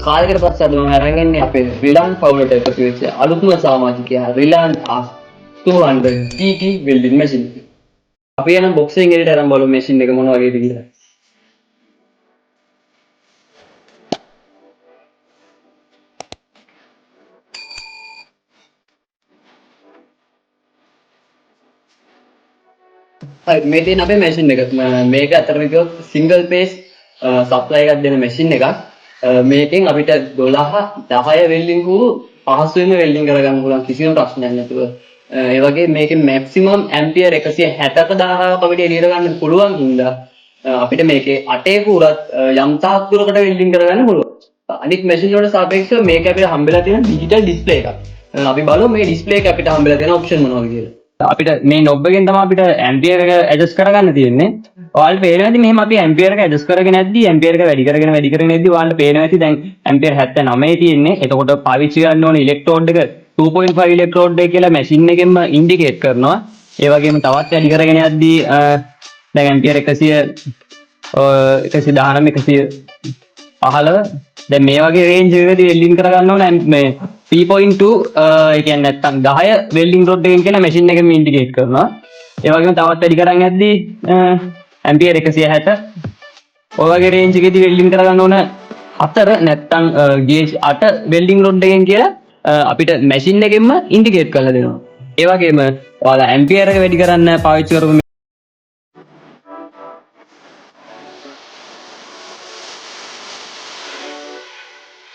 කාලයකට පස්සේ අද මම අරන් ඉන්නේ අපේ රිලාන් පවුලට එකතු වෙච්ච අලුත්ම සමාජිකයා රිලාන් R200 TT වෙල්ඩින් මැෂින්. අපි යන බොක්සින් එකට අරන් බලමු මැෂින් එක මොන වගේද කියලා. හරි මේ තියෙන අපේ මැෂින් එක. මේක අතරම කිව්වොත් සිංගල් පේස් සප්ලයි එකක් දෙන මැෂින් එකක්. මේකෙන් අපිට 12 10 වෙල්ඩින් කූරු පහසුවෙන්ම වෙල්ඩින් කරගන්න පුළුවන් කිසිම ප්‍රශ්නයක් නැතුව. ඒ වගේ මේකේ මැක්සිමම් ඇම්පියර් 160ක 1000ක් අපිට එළියට ගන්න පුළුවන් හින්දා අපිට මේකේ 8 කූරත් යම් තාක් දුරකට වෙල්ඩින් කරගන්න පුළුවන්. අනිත් මැෂින් වලට සාපේක්ෂව මේක අපිට හම්බෙලා තියෙන ඩිජිටල් ඩිස්ප්ලේ එකක්. අපි බලමු මේ ඩිස්ප්ලේ එක අපිට හම්බෙලා තියෙන ඔප්ෂන් මොනවද කියලා. අපිට මේ නොබ් එකෙන් තමයි අපිට ඇම්පියර් එක ඇඩ්ජස්ට් කරගන්න තියෙන්නේ. ඔයාලට පේනවා ඇති මෙහෙම අපි ඇම්පියර් එක ඇඩ්ජස්ට් කරගෙන යද්දී ඇම්පියර් එක වැඩි කරගෙන යද්දී ඔයාලට පේනවා ඇති දැන් ඇම්පියර් 79 තියෙන්නේ. එතකොට පාවිච්චි කරන්න ඕනේ ඉලෙක්ට්‍රෝඩ් එක 2.5 ඉලෙක්ට්‍රෝඩ් එක කියලා මැෂින් එකෙන්ම ඉන්ඩිකේට් කරනවා. ඒ වගේම තවත් වැඩි කරගෙන යද්දී දැන් ඇම්පියර් 119 දැන් මේ වගේ රේන්ජ් එකකදී වෙල්ඩින් කරගන්න ඕන මේ 3.2 ඒ කියන්නේ නැත්තම් 10 වෙල්ඩින් රොඩ් එකෙන් කියලා මැෂින් එකෙම ඉන්ඩිකේට් කරනවා. ඒ වගේම තවත් වැඩි කරන් යද්දී ඇම්පියර් 160 ඔය වගේ රේන්ජ් එකකදී වෙල්ඩින් කරගන්න ඕන 4 නැත්තම් ගේජ් 8 වෙල්ඩින් රොඩ් එකෙන් කියලා අපිට මැෂින් එකෙන්ම ඉන්ඩිකේට් කරලා දෙනවා. ඒ වගේම ඔයාලා ඇම්පියර් එක වැඩි කරන්න පාවිච්චි කරපු